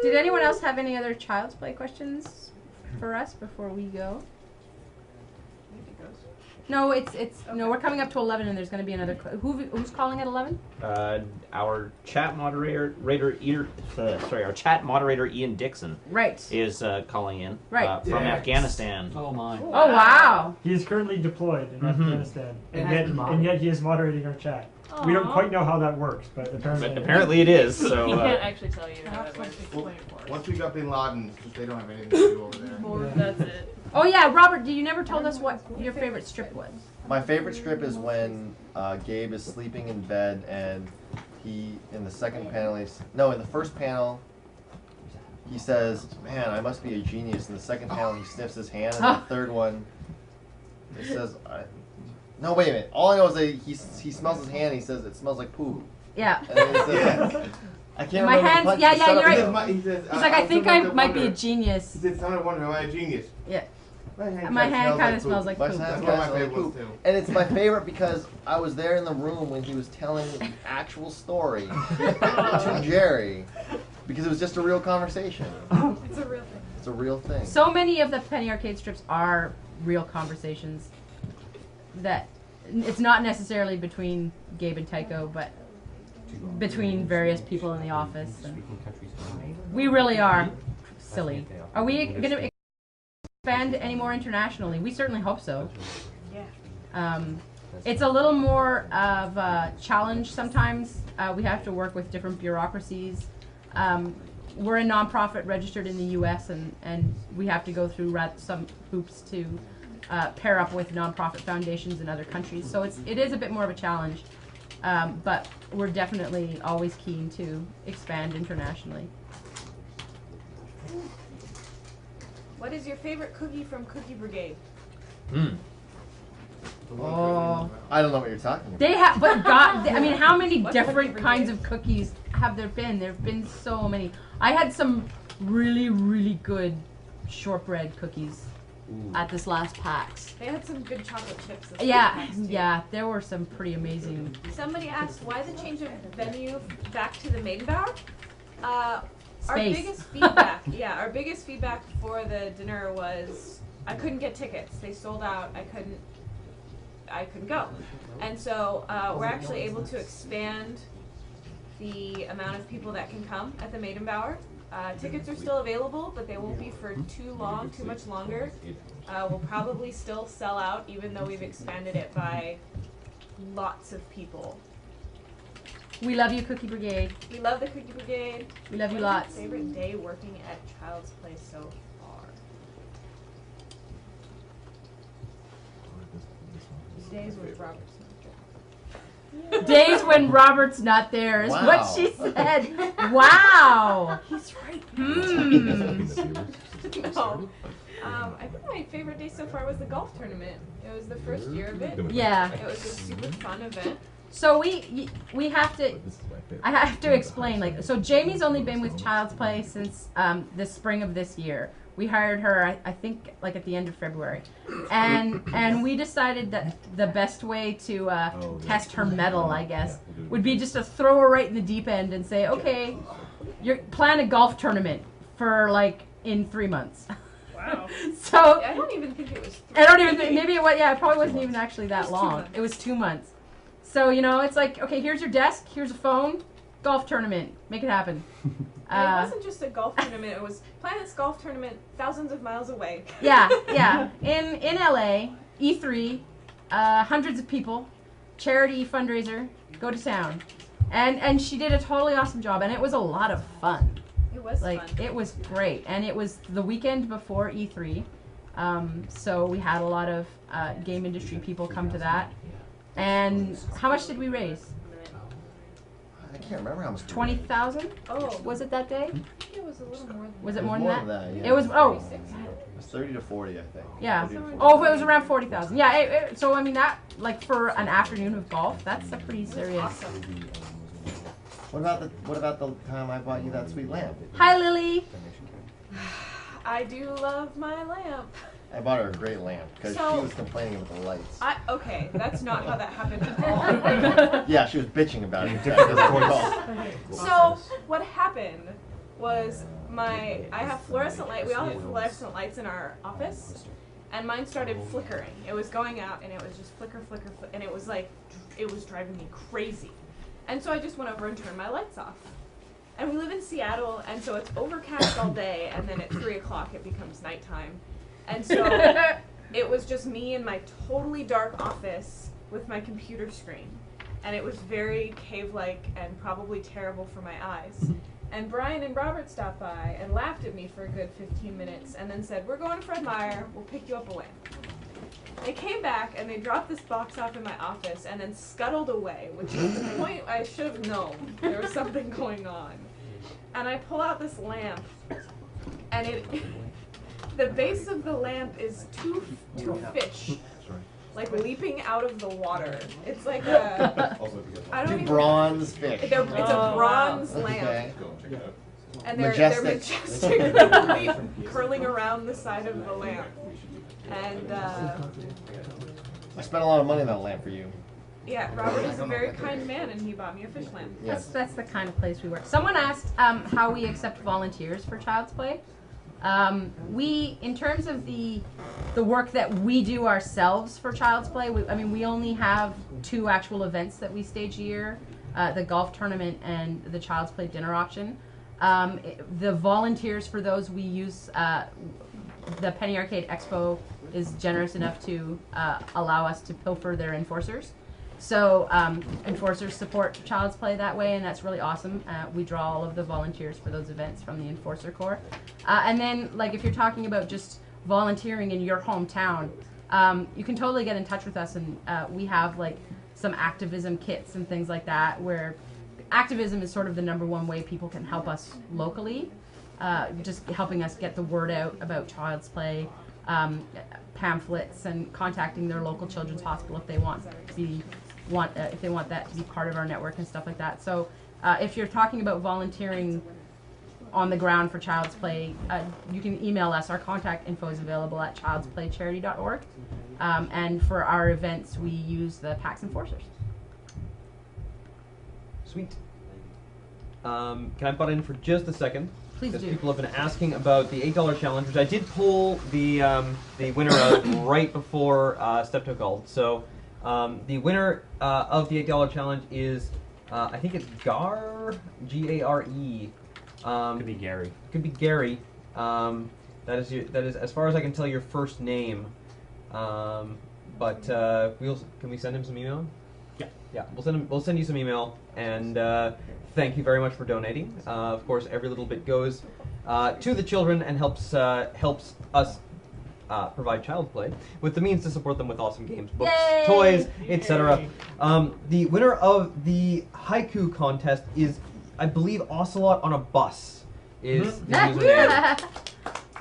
Did anyone else have any other Child's Play questions for us before we go? No, no. We're coming up to 11, and there's going to be another. Who's calling at 11? Our chat moderator, our chat moderator Ian Dixon. Right. Is calling in. Right. From Afghanistan. Oh my. Oh wow. He is currently deployed in Afghanistan, and yet he is moderating our chat. Aww. We don't quite know how that works, but apparently it is. So he can't actually tell you how that works. Well, once we got Bin Laden, they don't have anything to do over there. That's it. Oh yeah, Robert, you never told us what your favorite strip was. My favorite strip is when Gabe is sleeping in bed and he, in the second panel, in the first panel, he says, "Man, I must be a genius." In the second panel, he sniffs his hand, and the third one, he says, "No, wait a minute. All I know is that he smells his hand. And he says it smells like poo." Yeah. And then he says, I can't my remember. hands. Yeah, you're right. He's like, I think I might be a genius. He said, "Son, I wonder, am I a genius?" Yeah. My hand kind of smells like poop. That's one of my favorite ones too. And it's my favorite because I was there in the room when he was telling the actual story to Jerry, because it was just a real conversation. It's a real thing. It's a real thing. So many of the Penny Arcade strips are real conversations that it's not necessarily between Gabe and Tycho, but between various people in the office. We really are silly. Are we going to expand any more internationally? We certainly hope so. Yeah. It's a little more of a challenge sometimes. We have to work with different bureaucracies. We're a nonprofit registered in the U.S. and we have to go through some hoops to pair up with nonprofit foundations in other countries. So it is a bit more of a challenge, but we're definitely always keen to expand internationally. What is your favorite cookie from Cookie Brigade? Oh, I don't know what you're talking about. they have, but God, I mean, how many different kinds of cookies have there been? There've been so many. I had some really, really good shortbread cookies at this last PAX. They had some good chocolate chips. Yeah, there were some pretty amazing. Somebody asked why the change of venue back to the Maidenbauer. Our Space. biggest feedback, our biggest feedback for the dinner was I couldn't get tickets. They sold out. I couldn't go, and so we're actually able to expand the amount of people that can come at the Maidenbauer. Tickets are still available, but they won't be for too much longer. We'll probably still sell out, even though we've expanded it by lots of people. We love you, Cookie Brigade. We love the Cookie Brigade. We love you What's lots. your favorite day working at Child's Play so far? Days with Robert's not there. Days when Robert's not there is what she said. Wow. He's right. No. I think my favorite day so far was the golf tournament. It was the first year of it. Yeah. It was a super fun event. So we have to. I have to explain. So Jamie's only been with Child's Play since the spring of this year. We hired her, I think, at the end of February, and we decided that the best way to test her mettle, I guess, would be just to throw her right in the deep end and say, okay, you plan a golf tournament for in 3 months. Wow. So I don't even think it was. I don't even think maybe it was. Yeah, it probably wasn't even actually that long. It was 2 months. So it's like, okay, here's your desk, here's a phone, golf tournament, make it happen. It wasn't just a golf tournament. It was Planet's golf tournament, thousands of miles away. Yeah. In LA, E3, hundreds of people, charity fundraiser, go to town, and she did a totally awesome job, and it was a lot of fun. It was fun. It was great, and it was the weekend before E3, so we had a lot of game industry people come to that. And how much did we raise? I can't remember how much. 20,000? Oh. Was it that day? I think it was a little more than Was it that. more than that? Yeah. It was, It was 30 to 40, I think. Yeah. 30 to 40. Oh, it was around 40,000. Yeah, so I mean that, for an afternoon of golf, that's a pretty serious. Awesome. What about the time I bought you that sweet lamp? Hi, Lily. I do love my lamp. I bought her a great lamp because So- she was complaining about the lights. Okay, that's not how that happened at all. Yeah, she was bitching about it. That doesn't recall. So what happened was I have fluorescent light. We all have fluorescent lights in our office, and mine started flickering. It was going out, and it was just flicker, and it was like, it was driving me crazy. And so I just went over and turned my lights off. And we live in Seattle, and so it's overcast all day, and then at 3 o'clock it becomes nighttime. And so it was just me in my totally dark office with my computer screen. And it was very cave-like and probably terrible for my eyes. And Brian and Robert stopped by and laughed at me for a good 15 minutes and then said, "We're going to Fred Meyer, we'll pick you up a lamp." They came back and they dropped this box off in my office and then scuttled away, which is the point I should have known there was something going on. And I pull out this lamp, and the base of the lamp is two fish, like leaping out of the water. It's like a, I don't Two even, bronze fish. it's a bronze lamp. Okay. And they're Majestic. majestically curling around the side of the lamp. And I spent a lot of money on that lamp for you. yeah, Robert is a very kind man, and he bought me a fish lamp. Yes. That's the kind of place we work. Someone asked how we accept volunteers for Child's Play. We, in terms of the work that we do ourselves for Child's Play, we only have 2 actual events that we stage a year, the golf tournament and the Child's Play dinner auction. The volunteers for those we use, the Penny Arcade Expo is generous enough to allow us to pilfer their enforcers. So enforcers support Child's Play that way, and that's really awesome. We draw all of the volunteers for those events from the Enforcer Corps. And then, like, if you're talking about just volunteering in your hometown, you can totally get in touch with us, and we have, like, some activism kits and things like that, where activism is sort of the #1 way people can help us locally, just helping us get the word out about Child's Play, pamphlets, and contacting their local children's hospital if they want that to be part of our network and stuff like that. So if you're talking about volunteering on the ground for Child's Play, you can email us. Our contact info is available at childsplaycharity.org. And for our events, we use the PAX Enforcers. Sweet. Can I butt in for just a second? Please Because do. people have been asking about the $8 challenge, which I did pull the winner of right before Steptoe called. So the winner of the $8 challenge is, I think it's Gar, G-A-R-E. Could be Gary. Could be Gary. That is, as far as I can tell, your first name. But can we send him some email? Yeah. Yeah, we'll send you some email, and thank you very much for donating. Of course, every little bit goes to the children and helps us provide Child's Play with the means to support them with awesome games, books, Yay! toys, etc. The winner of the haiku contest is, I believe, Ocelot on a Bus is the username.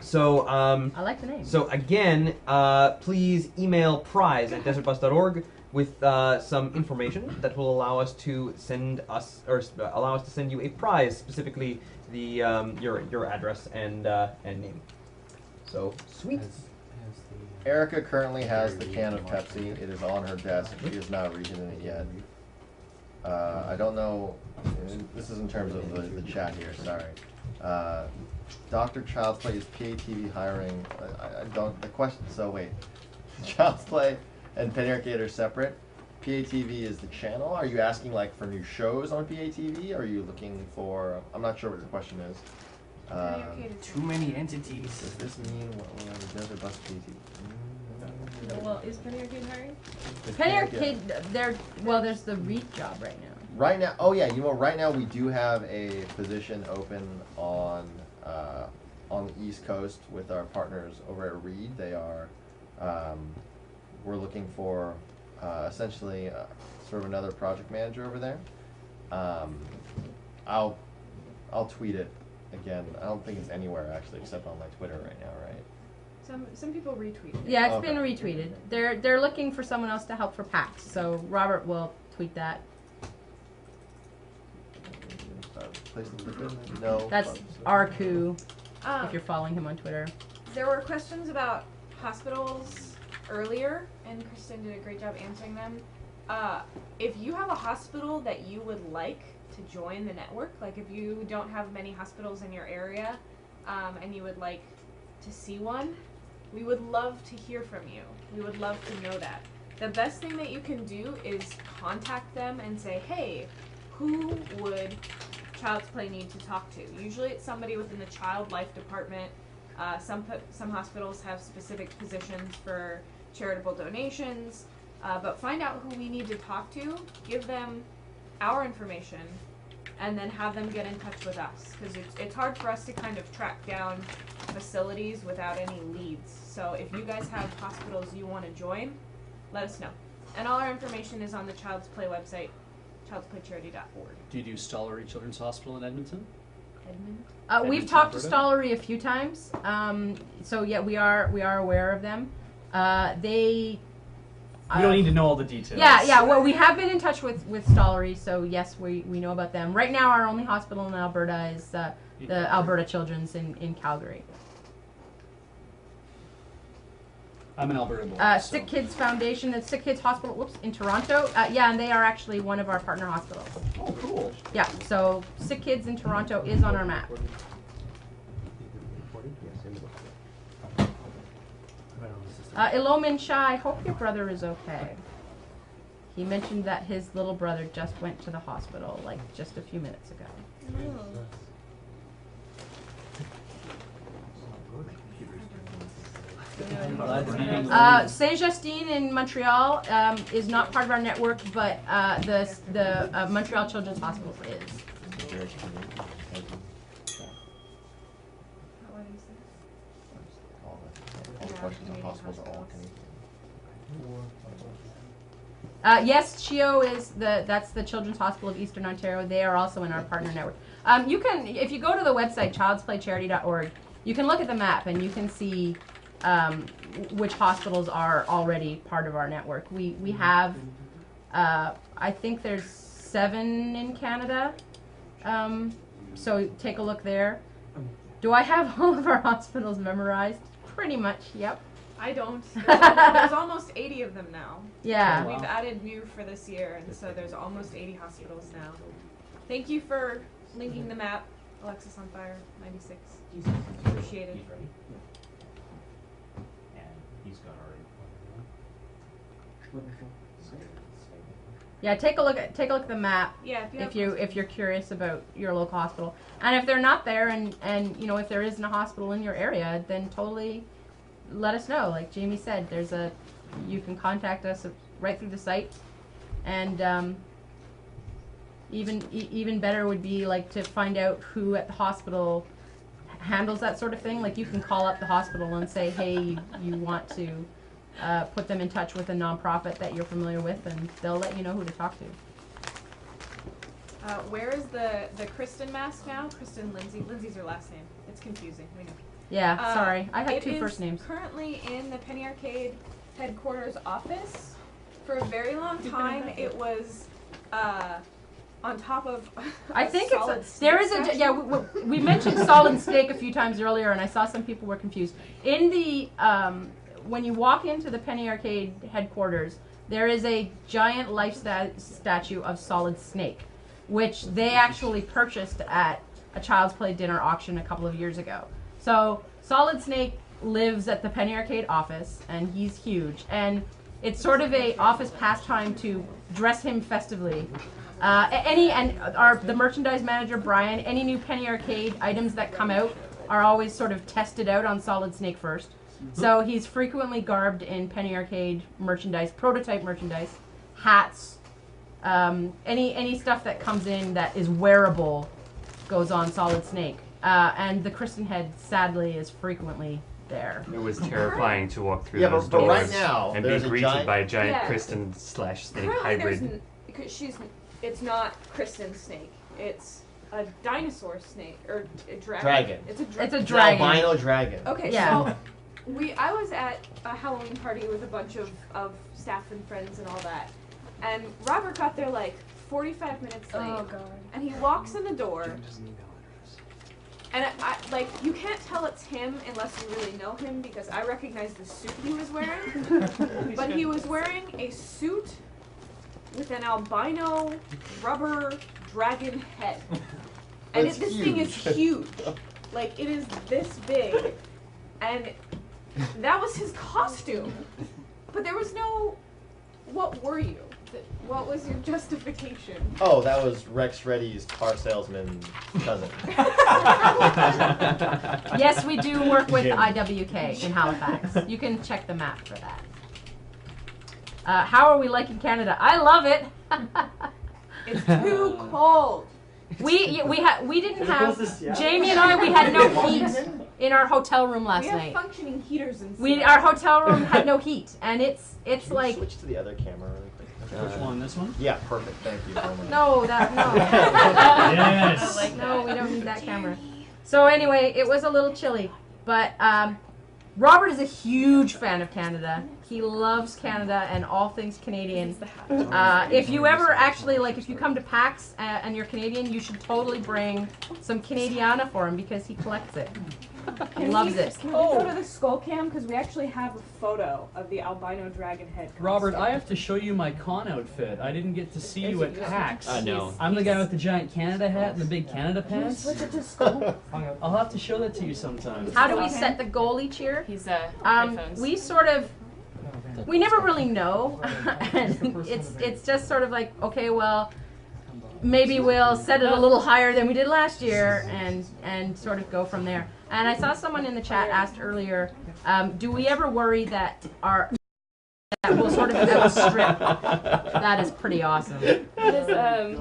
So I like the name. So again, please email prize@desertbus.org with some information that will allow us to send you a prize, specifically the your address and name. So sweet. Erica currently has the can of Pepsi. It is on her desk. She is not reading it yet. I don't know. This is in terms of the chat here. Sorry. Dr. Child's Play is PATV hiring. I don't. The question. So wait. Child's Play and Penny Arcade are separate. PATV is the channel. Are you asking like for new shows on PATV? Or are you looking for? I'm not sure what your question is. Too many entities. Does this mean what Desert Bus PATV? Well, is Penny Arcade hiring? Penny Arcade, there's the REIT job right now. Right now, oh yeah, right now we do have a position open on the East Coast with our partners over at Reed. They are, we're looking for essentially sort of another project manager over there. I'll tweet it again. I don't think it's anywhere actually except on my Twitter right now, right? Some people retweet it. Yeah, it's Okay. been retweeted. They're looking for someone else to help for PAX, so Robert will tweet that. Place to live in? No. That's Arku, Um, if you're following him on Twitter. There were questions about hospitals earlier, and Kristin did a great job answering them. If you have a hospital that you would like to join the network. Like if you don't have many hospitals in your area, and you would like to see one, we would love to hear from you. We would love to know that. The best thing that you can do is contact them and say, hey, who would Child's Play need to talk to? Usually it's somebody within the child life department. Some hospitals have specific positions for charitable donations, but find out who we need to talk to, give them our information, and then have them get in touch with us. Because it's hard for us to kind of track down facilities without any leads. So if you guys have hospitals you want to join, let us know. And all our information is on the Child's Play website, childsplaycharity.org. Do you do Stollery Children's Hospital in Edmonton? Edmund? We've talked to Stollery a few times, so yeah, we are aware of them. They. We don't need to know all the details. Yeah. Well, we have been in touch with Stollery, so yes, we know about them. Right now, our only hospital in Alberta is the Alberta Children's in Calgary. I'm an Alberta boy. Sick Kids Foundation, the Sick Kids Hospital, in Toronto. Yeah, and they are actually one of our partner hospitals. Oh, cool. Yeah, so Sick Kids in Toronto is on our map. Ilomin Shah, I hope your brother is okay. He mentioned that his little brother just went to the hospital, like, just a few minutes ago. Saint-Justine in Montreal is not part of our network, but the Montreal Children's Hospital is. All the questions on hospitals are all Canadian. Yes, CHIO is that's the Children's Hospital of Eastern Ontario. They are also in our partner network. You can, if you go to the website childsplaycharity.org, you can look at the map and you can see which hospitals are already part of our network. We have, I think there's 7 in Canada. So take a look there. Do I have all of our hospitals memorized? Pretty much, yep. I don't. There's almost 80 of them now. Yeah. We've added new for this year, and so there's almost 80 hospitals now. Thank you for linking the map, Alexis on Fire 96. Appreciate it. He's ready. And he's got already. Yeah, take a look at the map. Yeah, if you're curious about your local hospital, and if they're not there, and you know, if there isn't a hospital in your area, then totally let us know. Like Jamie said, you can contact us right through the site, and even better would be like to find out who at the hospital handles that sort of thing. Like you can call up the hospital and say, hey, you want to put them in touch with a nonprofit that you're familiar with, and they'll let you know who to talk to. Where is the Kristin mask now? Kristin Lindsay. Lindsay's her last name. It's confusing. We know. Yeah, sorry. I had 2 first names. It is currently in the Penny Arcade headquarters office. For a very long time, it was on top of. I think we mentioned Solid Snake a few times earlier, and I saw some people were confused. In the when you walk into the Penny Arcade headquarters, there is a giant life statue of Solid Snake, which they actually purchased at a Child's Play dinner auction a couple of years ago. So Solid Snake lives at the Penny Arcade office, and he's huge. And it's sort of a office pastime to dress him festively. The merchandise manager, Brian, any new Penny Arcade items that come out are always sort of tested out on Solid Snake first. So he's frequently garbed in Penny Arcade merchandise, prototype merchandise, hats, any stuff that comes in that is wearable goes on Solid Snake. And the Kristin head, sadly, is frequently there. It was terrifying to walk through Yeah, those but doors right now, and be there's a greeted giant- by a giant Yeah. Kristin/Snake Currently hybrid. because it's not Kristin Snake. It's a dinosaur snake or a dragon. Dragon. It's a It's a An dragon. albino dragon. Okay, Yeah. so I was at a Halloween party with a bunch of staff and friends and all that, and Robert got there like 45 minutes late. Oh god. And he walks in the door, and I like, you can't tell it's him unless you really know him, because I recognize the suit he was wearing. But he was wearing a suit with an albino rubber dragon head. And That's this thing is huge. huge. Like, it is this big. And that was his costume. But there was no, what were you? What was your justification? Oh, that was Rex Reddy's car salesman cousin. Yes, we do work with IWK in Halifax. You can check the map for that. How are we liking Canada? I love it. It's too cold. We didn't have Jamie and I. We had no heat in our hotel room last We have night. functioning heaters in Our hotel room had no heat, and it's Can you like switch to the other camera really quick. Which one? This one? Yeah, perfect. Thank you. Very much. no. Yes. No, we don't need that camera. So anyway, it was a little chilly, but Robert is a huge fan of Canada. He loves Canada and all things Canadian. If you ever actually, if you come to PAX and you're Canadian, you should totally bring some Canadiana for him because he collects it. He loves it. Can we go to the skull cam? Because we actually have a photo of the albino dragon head costume. Robert, I have to show you my con outfit. I didn't get to see you at PAX. No. I'm the guy with the giant Canada hat and the big Canada pants. Switch it to skull. I'll have to show that to you sometime. How do we set the goal each year? He's We sort of, we never really know. And it's just sort of like, okay, well, maybe we'll set it a little higher than we did last year and sort of go from there. And I saw someone in the chat asked earlier, do we ever worry that we'll sort of outstrip? That is pretty awesome. There's I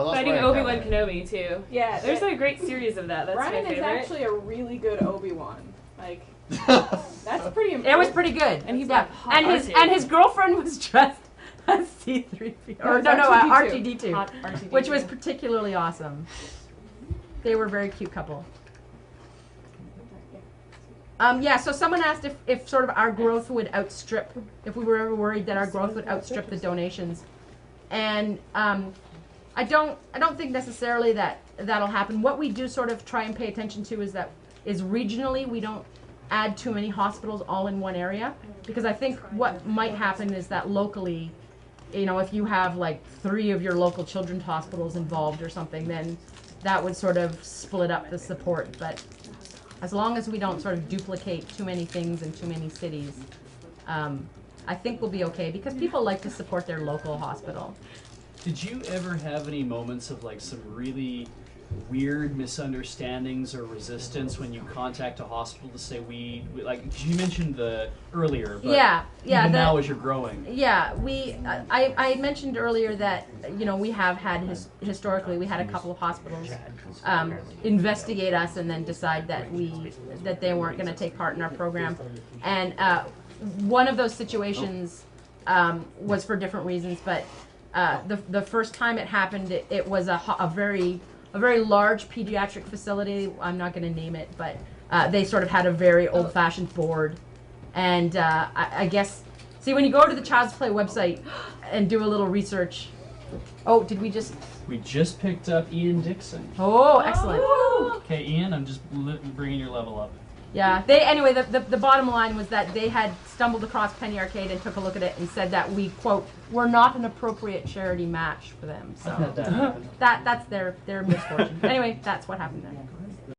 lost fighting Ryan Obi-Wan down there. Kenobi too. Yeah, There's a great series of that. That's Ryan my is favorite. actually a really good Obi-Wan. Like, that's pretty impressive. It was pretty good. And he yeah. brought hot And his girlfriend was dressed as C-3PO. Or no, R2-D2. Hot R2-D2. Which was particularly awesome. They were a very cute couple. Yeah, so someone asked if sort of our growth would outstrip, if we were ever worried that our growth would outstrip the donations. And I don't think necessarily that'll happen. What we do sort of try and pay attention to is regionally we don't add too many hospitals all in one area. Because I think what might happen is that locally, if you have like 3 of your local children's hospitals involved or something, then that would sort of split up the support. But as long as we don't sort of duplicate too many things in too many cities, I think we'll be okay because people like to support their local hospital. Did you ever have any moments of some really weird misunderstandings or resistance when you contact a hospital to say we like? 'Cause you mentioned earlier, but even now as you're growing. Yeah, I mentioned earlier that we have had historically we had a couple of hospitals investigate us and then decide that they weren't going to take part in our program, and one of those situations was for different reasons, but the first time it happened, it was a very large pediatric facility. I'm not going to name it, but they sort of had a very old-fashioned board. And I guess, see, when you go to the Child's Play website and do a little research. Oh, did we just? We just picked up Ian Dixon. Oh, excellent. Okay, Ian, I'm just bringing your level up. Yeah. Anyway, the bottom line was that they had stumbled across Penny Arcade and took a look at it and said that we, quote, were not an appropriate charity match for them. So I've had that happen. that's their misfortune. Anyway, that's what happened there.